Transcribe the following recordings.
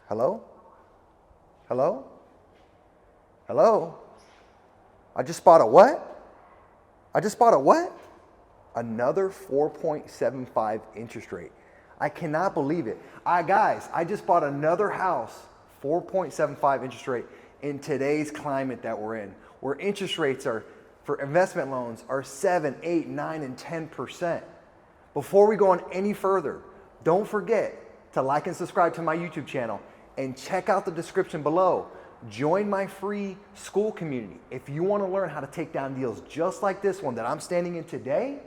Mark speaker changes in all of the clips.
Speaker 1: Hello? Hello? Hello? I just bought a what? I just bought a what? Another 4.75 interest rate. I cannot believe it. Guys, I just bought another house, 4.75 interest rate in today's climate that we're in, where interest rates are for investment loans are 7, 8, 9, and 10%. Before we go on any further, don't forget to like and subscribe to my YouTube channel and check out the description below. Join my free school community. If you want to learn how to take down deals just like this one that I'm standing in today,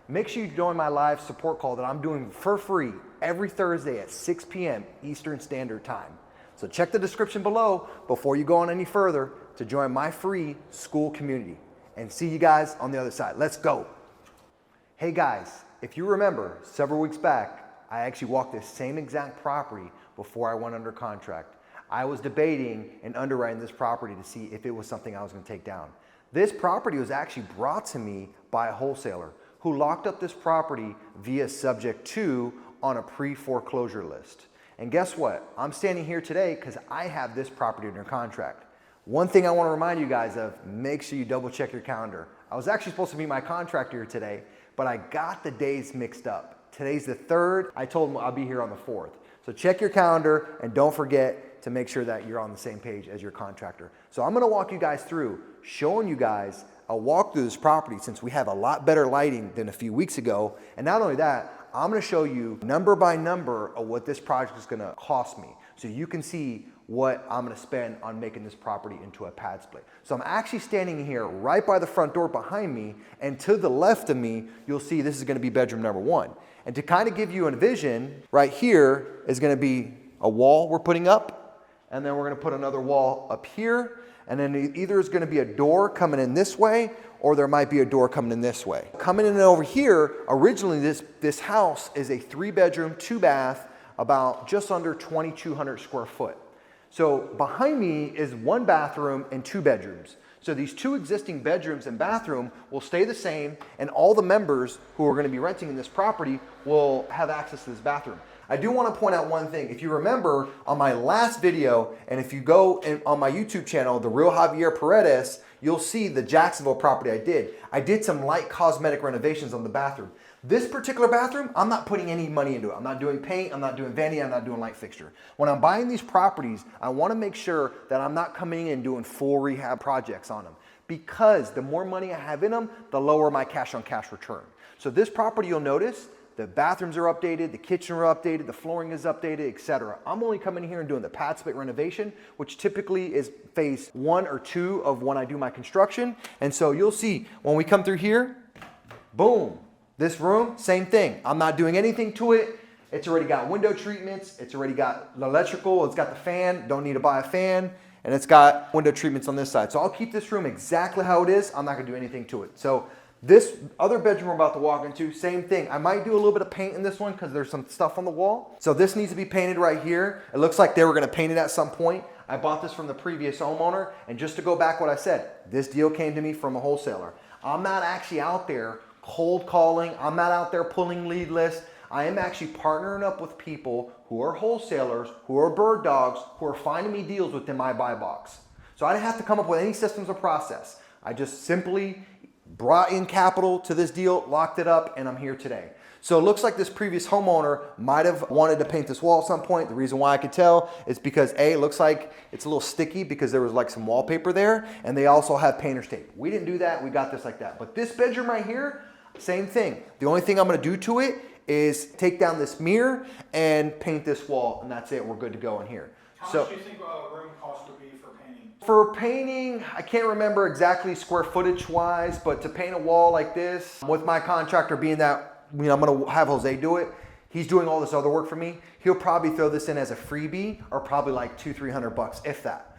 Speaker 1: make sure you join my live support call that I'm doing for free every Thursday at 6 p.m. Eastern Standard Time. So check the description below before you go on any further to join my free school community. And see you guys on the other side. Let's go. Hey guys, if you remember, several weeks back, I actually walked this same exact property before I went under contract. I was debating and underwriting this property to see if it was something I was going to take down. This property was actually brought to me by a wholesaler who locked up this property via subject to on a pre-foreclosure list. And guess what? I'm standing here today because I have this property under contract. One thing I want to remind you guys of, make sure you double check your calendar. I was actually supposed to meet my contractor here today, but I got the days mixed up. Today's the 3rd. I told him I'll be here on the 4th. So check your calendar and don't forget to make sure that you're on the same page as your contractor. So I'm going to walk you guys through, showing you guys a walk through this property since we have a lot better lighting than a few weeks ago. And not only that, I'm going to show you number by number of what this project is going to cost me so you can see what I'm going to spend on making this property into a pad split. So I'm actually standing here right by the front door behind me, and to the left of me, you'll see this is going to be bedroom number 1. And to kind of give you a vision, right here is going to be a wall we're putting up, and then we're going to put another wall up here, and then either is going to be a door coming in this way, or there might be a door coming in this way. Coming in over here, originally this house is a 3-bedroom, 2-bath, about just under 2,200 square foot. So behind me is 1 bathroom and 2 bedrooms. So these 2 existing bedrooms and bathroom will stay the same, and all the members who are going to be renting in this property will have access to this bathroom. I do want to point out one thing. If you remember on my last video, and if you go on my YouTube channel, The Real Javier Paredes, you'll see the Jacksonville property I did. I did some light cosmetic renovations on the bathroom. This particular bathroom, I'm not putting any money into it. I'm not doing paint, I'm not doing vanity, I'm not doing light fixture. When I'm buying these properties, I want to make sure that I'm not coming in and doing full rehab projects on them, because the more money I have in them, the lower my cash on cash return. So this property, you'll notice, the bathrooms are updated, the kitchen are updated, the flooring is updated, etc. I'm only coming here and doing the pad split renovation, which typically is phase 1 or 2 of when I do my construction. And so you'll see when we come through here, boom. This room, same thing. I'm not doing anything to it. It's already got window treatments. It's already got electrical. It's got the fan. Don't need to buy a fan. And it's got window treatments on this side. So I'll keep this room exactly how it is. I'm not going to do anything to it. So this other bedroom we're about to walk into, same thing. I might do a little bit of paint in this one because there's some stuff on the wall. So this needs to be painted right here. It looks like they were going to paint it at some point. I bought this from the previous homeowner. And just to go back what I said, this deal came to me from a wholesaler. I'm not actually out there cold calling. I'm not out there pulling lead lists. I am actually partnering up with people who are wholesalers, who are bird dogs, who are finding me deals within my buy box. So I didn't have to come up with any systems or process. I just simply brought in capital to this deal, locked it up, and I'm here today. So it looks like this previous homeowner might have wanted to paint this wall at some point. The reason why I could tell is because A, it looks like it's a little sticky because there was like some wallpaper there, and they also have painter's tape. We didn't do that, we got this like that. But this bedroom right here, same thing. The only thing I'm gonna do to it is take down this mirror and paint this wall, and that's it, we're good to go in here.
Speaker 2: How much do you think a room cost would be for painting?
Speaker 1: For painting, I can't remember exactly square footage wise, but to paint a wall like this, with my contractor being that, I'm gonna have Jose do it. He's doing all this other work for me. He'll probably throw this in as a freebie, or probably like $200-300 if that.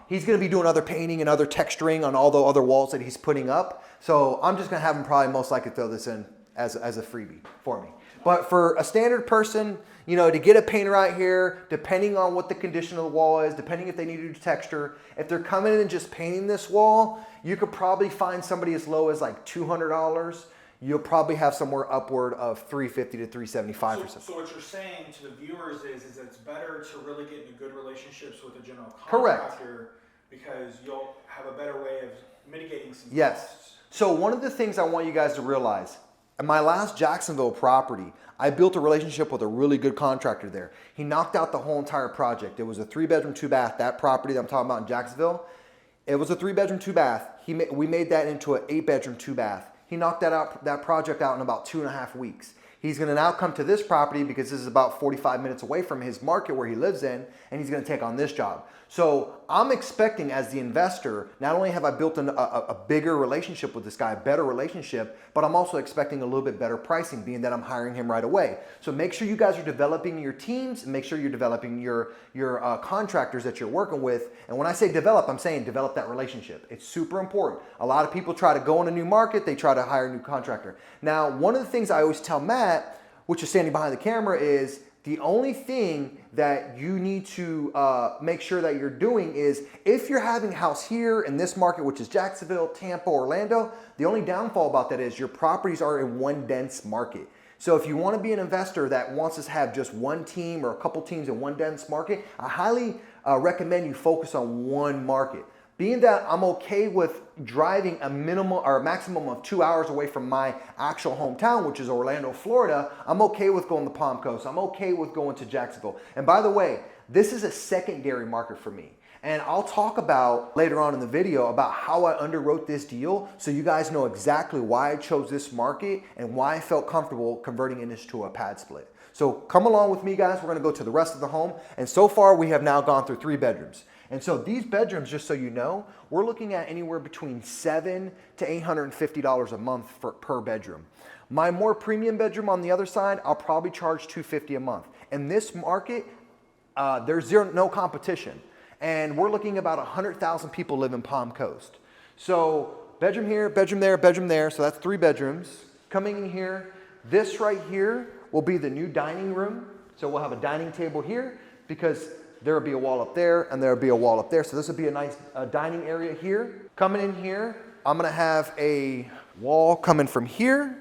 Speaker 1: He's gonna be doing other painting and other texturing on all the other walls that he's putting up. So I'm just gonna have him probably most likely throw this in as a freebie for me. But for a standard person, to get a painter out here, depending on what the condition of the wall is, depending if they need to do texture, if they're coming in and just painting this wall, you could probably find somebody as low as like $200. you'll probably have somewhere upward of 350 to 375 or something.
Speaker 2: So what you're saying to the viewers is it's better to really get into good relationships with a general
Speaker 1: Correct.
Speaker 2: contractor because you'll have a better way of mitigating some
Speaker 1: Yes.
Speaker 2: costs.
Speaker 1: So one of the things I want you guys to realize, in my last Jacksonville property, I built a relationship with a really good contractor there. He knocked out the whole entire project. It was a 3-bedroom, 2-bath. That property that I'm talking about in Jacksonville, it was a 3-bedroom, 2-bath. We made that into an 8-bedroom, 2-bath. He knocked that project out in about 2.5 weeks. He's gonna now come to this property because this is about 45 minutes away from his market where he lives in, and he's gonna take on this job. So I'm expecting, as the investor, not only have I built a bigger relationship with this guy, a better relationship, but I'm also expecting a little bit better pricing, being that I'm hiring him right away. So make sure you guys are developing your teams, and make sure you're developing your contractors that you're working with. And when I say develop, I'm saying develop that relationship. It's super important. A lot of people try to go in a new market, they try to hire a new contractor. Now, one of the things I always tell Matt, which is standing behind the camera, is the only thing that you need to make sure that you're doing is, if you're having a house here in this market, which is Jacksonville, Tampa, Orlando, the only downfall about that is your properties are in one dense market. So if you want to be an investor that wants to have just one team or a couple teams in one dense market, I highly recommend you focus on one market. Being that I'm okay with driving a minimum or a maximum of 2 hours away from my actual hometown, which is Orlando, Florida, I'm okay with going to Palm Coast. I'm okay with going to Jacksonville. And by the way, this is a secondary market for me. And I'll talk about later on in the video about how I underwrote this deal so you guys know exactly why I chose this market and why I felt comfortable converting it into a pad split. So come along with me, guys. We're gonna go to the rest of the home. And so far we have now gone through 3 bedrooms. And so these bedrooms, just so you know, we're looking at anywhere between $700 to $850 a month per bedroom. My more premium bedroom on the other side, I'll probably charge $250 a month. In this market, there's no competition. And we're looking about 100,000 people live in Palm Coast. So bedroom here, bedroom there. So that's 3 bedrooms. Coming in here, this right here will be the new dining room. So we'll have a dining table here because there will be a wall up there and there will be a wall up there. So this will be a nice dining area here. Coming in here, I'm gonna have a wall coming from here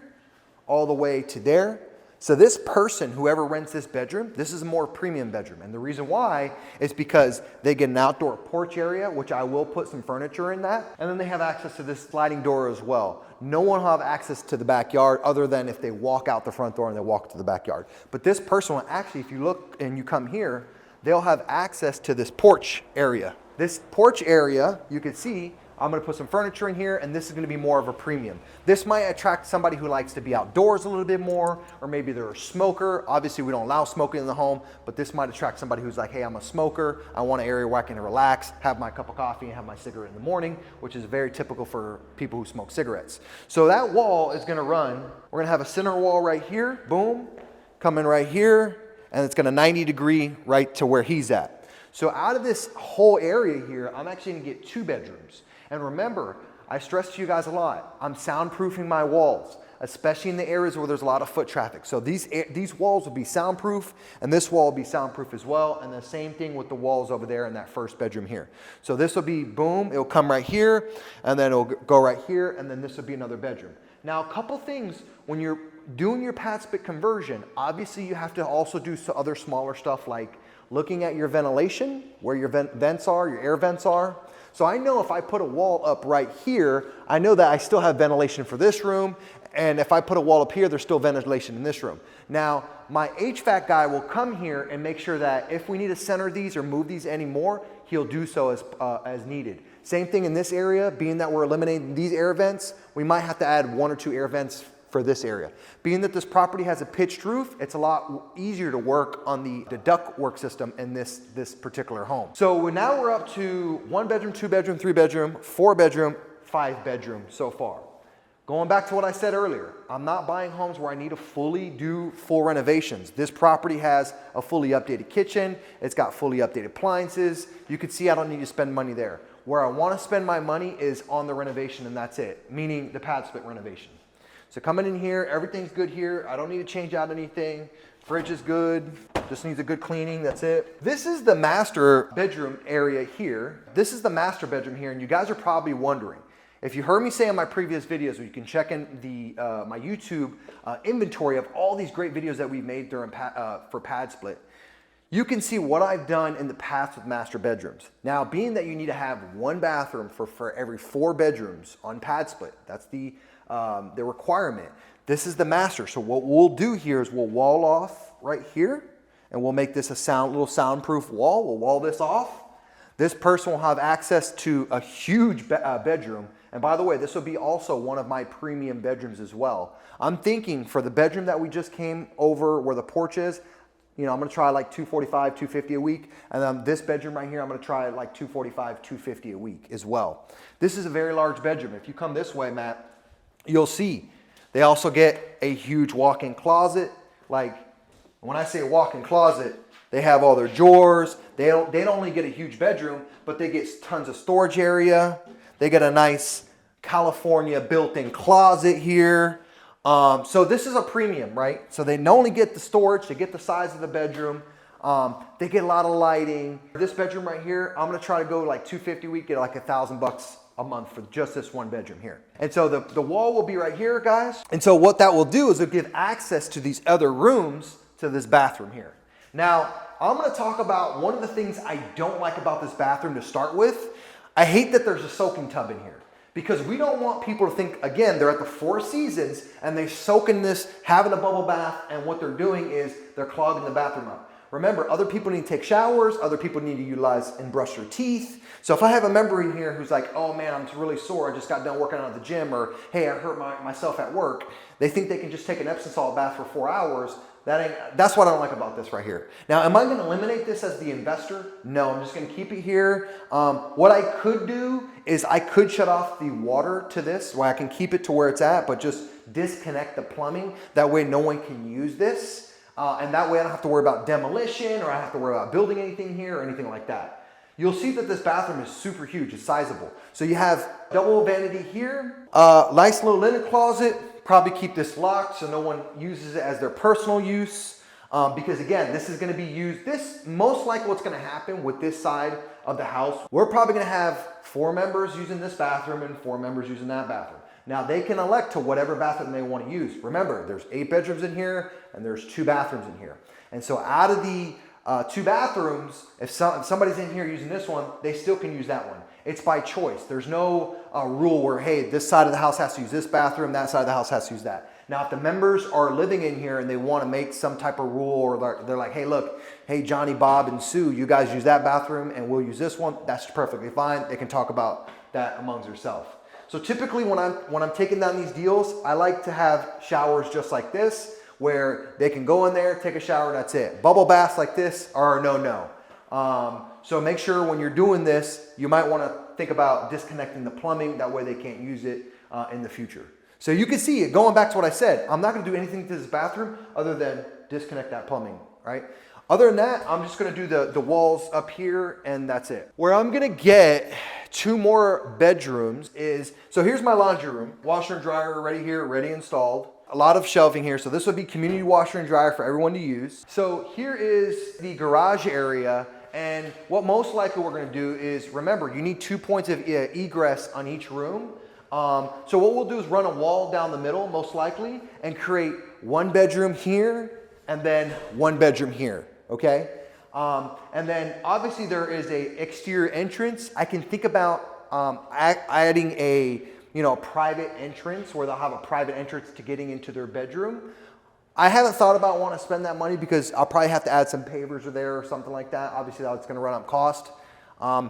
Speaker 1: all the way to there. So this person, whoever rents this bedroom, this is a more premium bedroom. And the reason why is because they get an outdoor porch area, which I will put some furniture in that. And then they have access to this sliding door as well. No one will have access to the backyard other than if they walk out the front door and they walk to the backyard. But this person will actually, if you look and you come here, they'll have access to this porch area. This porch area, you can see, I'm gonna put some furniture in here, and this is gonna be more of a premium. This might attract somebody who likes to be outdoors a little bit more, or maybe they're a smoker. Obviously, we don't allow smoking in the home, but this might attract somebody who's like, hey, I'm a smoker. I want an area where I can relax, have my cup of coffee, and have my cigarette in the morning, which is very typical for people who smoke cigarettes. So that wall is gonna run. We're gonna have a center wall right here, boom, coming right here, and it's gonna 90 degree right to where he's at. So out of this whole area here, I'm actually gonna get 2 bedrooms. And remember, I stress to you guys a lot, I'm soundproofing my walls, especially in the areas where there's a lot of foot traffic. So these walls will be soundproof, and this wall will be soundproof as well, and the same thing with the walls over there in that first bedroom here. So this will be, boom, it'll come right here, and then it'll go right here, and then this will be another bedroom. Now, a couple things, when you're doing your pad split conversion, obviously you have to also do some other smaller stuff like looking at your ventilation, where your vents are, your air vents are. So I know if I put a wall up right here, I know that I still have ventilation for this room, and if I put a wall up here, there's still ventilation in this room. Now, my HVAC guy will come here and make sure that if we need to center these or move these anymore, he'll do so as needed. Same thing in this area, being that we're eliminating these air vents, we might have to add 1 or 2 air vents for this area. Being that this property has a pitched roof, it's a lot easier to work on the duct work system in this particular home. So now we're up to 1 bedroom, 2 bedroom, 3 bedroom, 4 bedroom, 5 bedroom so far. Going back to what I said earlier, I'm not buying homes where I need to do full renovations. This property has a fully updated kitchen. It's got fully updated appliances. You can see I don't need to spend money there. Where I want to spend my money is on the renovation, and that's it, meaning the pad split renovation. So coming in here, everything's good here. I don't need to change out anything. Fridge is good, just needs a good cleaning, that's it. This is the master bedroom area here. This is the master bedroom here, and you guys are probably wondering, If you heard me say in my previous videos, or you can check in the my YouTube inventory of all these great videos that we've made during for Padsplit, you can see what I've done in the past with master bedrooms. Now, being that you need to have one bathroom for every 4 bedrooms on Padsplit, that's the requirement. This is the master. So what we'll do here is we'll wall off right here, and we'll make this a little soundproof wall. We'll wall this off. This person will have access to a huge bedroom. And by the way, this will be also one of my premium bedrooms as well. I'm thinking for the bedroom that we just came over where the porch is, you know, I'm gonna try like $245, $250 a week. And then this bedroom right here, I'm gonna try like $245, $250 a week as well. This is a very large bedroom. If you come this way, Matt, you'll see they also get a huge walk-in closet. Like when I say walk-in closet, they have all their drawers. They don't only get a huge bedroom, but they get tons of storage area. They get a nice California built-in closet here. So this is a premium, right? So they not only get the storage, they get the size of the bedroom. They get a lot of lighting. This bedroom right here, I'm gonna try to go like $250 a week, get like $1,000 a month for just this one bedroom here. And so the wall will be right here, guys. And so what that will do is it'll give access to these other rooms to this bathroom here. Now, I'm gonna talk about one of the things I don't like about this bathroom to start with. I hate that there's a soaking tub in here because we don't want people to think, again, they're at the Four Seasons and they're soaking this, having a bubble bath, and what they're doing is they're clogging the bathroom up. Remember, other people need to take showers, other people need to utilize and brush their teeth. So if I have a member in here who's like, oh man, I'm really sore, I just got done working out at the gym, or hey, I hurt myself at work, they think they can just take an Epsom salt bath for 4 hours. That's what I don't like about this right here. Now, am I gonna eliminate this as the investor? No, I'm just gonna keep it here. What I could do is I could shut off the water to this, where I can keep it to where it's at, but just disconnect the plumbing. That way no one can use this. And that way I don't have to worry about demolition, or I have to worry about building anything here or anything like that. You'll see that this bathroom is super huge, it's sizable. So you have double vanity here, nice little linen closet. Probably keep this locked so no one uses it as their personal use. Because again, this is gonna be used, most likely what's gonna happen with this side of the house, we're probably gonna have 4 members using this bathroom and 4 members using that bathroom. Now they can elect to whatever bathroom they want to use. Remember, there's 8 bedrooms in here and there's 2 bathrooms in here. And so out of the 2 bathrooms, if somebody's in here using this one, they still can use that one. It's by choice. There's no rule where, hey, this side of the house has to use this bathroom, that side of the house has to use that. Now, if the members are living in here and they want to make some type of rule, or they're like, hey, look, hey, Johnny, Bob, and Sue, you guys use that bathroom and we'll use this one, that's perfectly fine. They can talk about that amongst themselves. So typically when I'm taking down these deals, I like to have showers just like this, where they can go in there, take a shower, that's it. Bubble baths like this are a no-no. So make sure when you're doing this, you might want to think about disconnecting the plumbing. That way they can't use it in the future. So you can see it, going back to what I said, I'm not going to do anything to this bathroom other than disconnect that plumbing, right? Other than that, I'm just going to do the walls up here, and that's it. Where I'm going to get 2 more bedrooms is, so here's my laundry room. Washer and dryer already here, ready installed. A lot of shelving here. So this would be community washer and dryer for everyone to use. So here is the garage area. And what most likely we're going to do is, remember, you need 2 points of egress on each room. So what we'll do is run a wall down the middle, most likely, and create 1 bedroom here and then 1 bedroom here. Okay? And then obviously there is a exterior entrance. I can think about adding a private entrance, where they'll have a private entrance to getting into their bedroom. I haven't thought about wanting to spend that money because I'll probably have to add some pavers there or something like that. Obviously that's going to run up cost.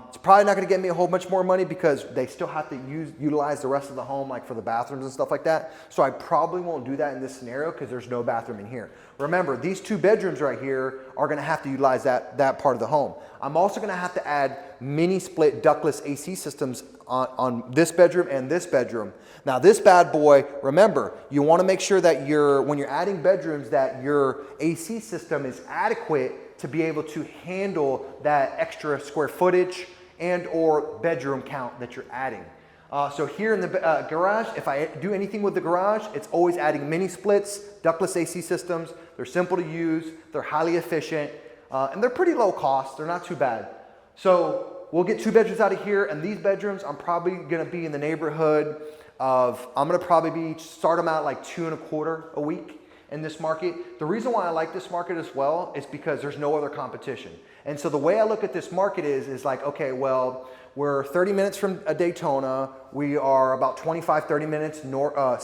Speaker 1: It's probably not going to get me a whole bunch more money because they still have to utilize the rest of the home, like for the bathrooms and stuff like that. So I probably won't do that in this scenario because there's no bathroom in here. Remember, these 2 bedrooms right here are going to have to utilize that part of the home. I'm also going to have to add mini split ductless AC systems on this bedroom and this bedroom. Now this bad boy, remember, you want to make sure that when you're adding bedrooms, that your AC system is adequate to be able to handle that extra square footage and or bedroom count that you're adding. So here in the garage, if I do anything with the garage, it's always adding mini splits, ductless AC systems. They're simple to use, they're highly efficient, and they're pretty low cost. They're not too bad. So we'll get 2 bedrooms out of here, and these bedrooms, I'm probably gonna be in the neighborhood of, I'm gonna probably start them out like 2.25 a week in this market. The reason why I like this market as well is because there's no other competition. And so the way I look at this market is like, okay, well, we're 30 minutes from Daytona. We are about 25, 30 minutes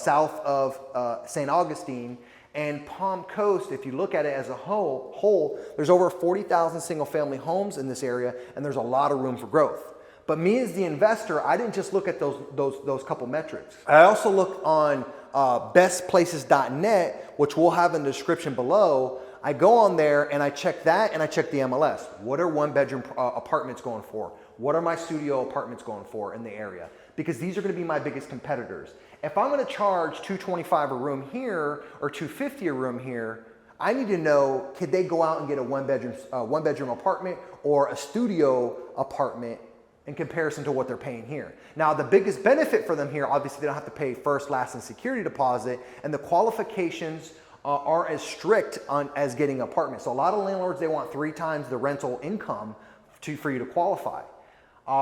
Speaker 1: south of St. Augustine. And Palm Coast, if you look at it as a whole, there's over 40,000 single family homes in this area, and there's a lot of room for growth. But me as the investor, I didn't just look at those couple metrics. I also looked on bestplaces.net, which we'll have in the description below. I go on there and I check that, and I check the MLS. What are 1-bedroom apartments going for? What are my studio apartments going for in the area? Because these are going to be my biggest competitors. If I'm going to charge $225 a room here or $250 a room here, I need to know, could they go out and get a one-bedroom apartment or a studio apartment in comparison to what they're paying here? Now, the biggest benefit for them here, obviously, they don't have to pay first, last, and security deposit, and the qualifications aren't as strict as getting an apartment. So a lot of landlords, they want 3 times the rental income for you to qualify.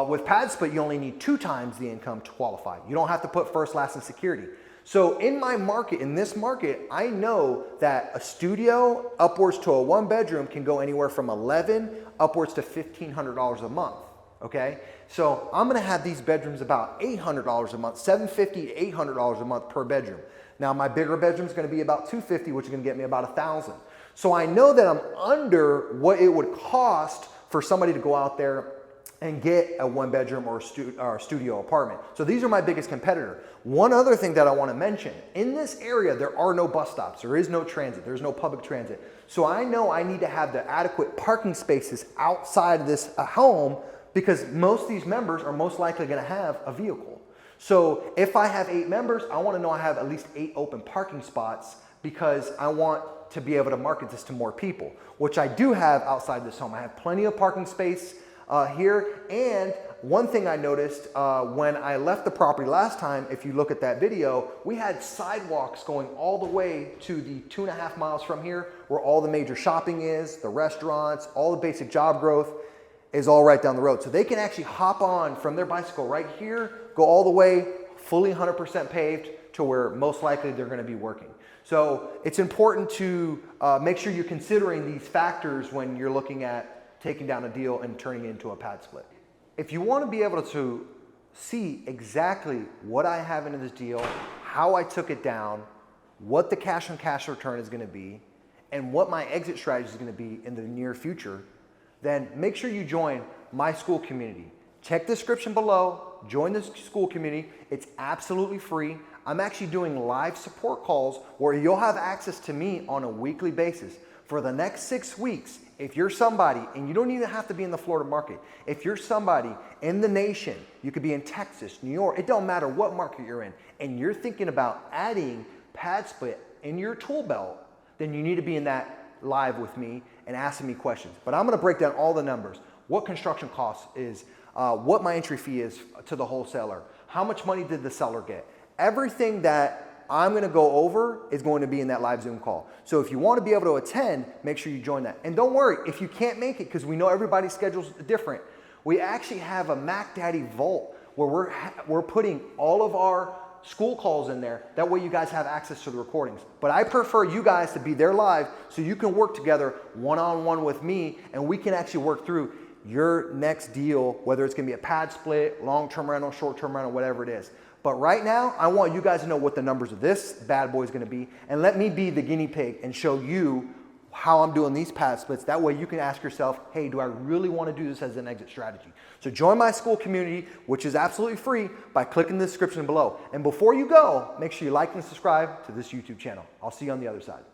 Speaker 1: With Padsplit, you only need 2 times the income to qualify. You don't have to put first, last, and security. So in my market, in this market, I know that a studio upwards to a 1-bedroom can go anywhere from $1,100 upwards to $1,500 a month. Okay, so I'm gonna have these bedrooms about $800 a month, $750 to $800 a month per bedroom. Now my bigger bedroom is gonna be about $250, which is gonna get me about $1,000. So I know that I'm under what it would cost for somebody to go out there and get a 1-bedroom or a studio apartment. So these are my biggest competitor. One other thing that I want to mention, in this area, there are no bus stops. There is no transit. There's no public transit. So I know I need to have the adequate parking spaces outside of this home, because most of these members are most likely going to have a vehicle. So if I have 8 members, I want to know I have at least 8 open parking spots, because I want to be able to market this to more people, which I do have outside this home. I have plenty of parking space here. And one thing I noticed when I left the property last time, if you look at that video, we had sidewalks going all the way to the 2.5 miles from here, where all the major shopping is, the restaurants, all the basic job growth is all right down the road. So they can actually hop on from their bicycle right here, go all the way fully 100% paved to where most likely they're going to be working. So it's important to make sure you're considering these factors when you're looking at taking down a deal and turning it into a pad split. If you want to be able to see exactly what I have into this deal, how I took it down, what the cash on cash return is going to be, and what my exit strategy is going to be in the near future, then make sure you join my school community. Check the description below, join the school community. It's absolutely free. I'm actually doing live support calls where you'll have access to me on a weekly basis. For the next 6 weeks, if you're somebody, and you don't even have to be in the Florida market, if you're somebody in the nation, you could be in Texas, New York, it don't matter what market you're in, and you're thinking about adding Padsplit in your tool belt, then you need to be in that live with me and asking me questions. But I'm gonna break down all the numbers, what construction costs is, what my entry fee is to the wholesaler, how much money did the seller get. Everything that I'm going to go over is going to be in that live Zoom call. So if you want to be able to attend, make sure you join that. And don't worry, if you can't make it, because we know everybody's schedule's different, we actually have a Mac Daddy vault where we're putting all of our school calls in there. That way you guys have access to the recordings. But I prefer you guys to be there live so you can work together one-on-one with me, and we can actually work through your next deal, whether it's going to be a pad split, long-term rental, short-term rental, whatever it is. But right now, I want you guys to know what the numbers of this bad boy is going to be, and let me be the guinea pig and show you how I'm doing these pad splits. That way you can ask yourself, hey, do I really want to do this as an exit strategy? So join my school community, which is absolutely free, by clicking the description below. And before you go, make sure you like and subscribe to this YouTube channel. I'll see you on the other side.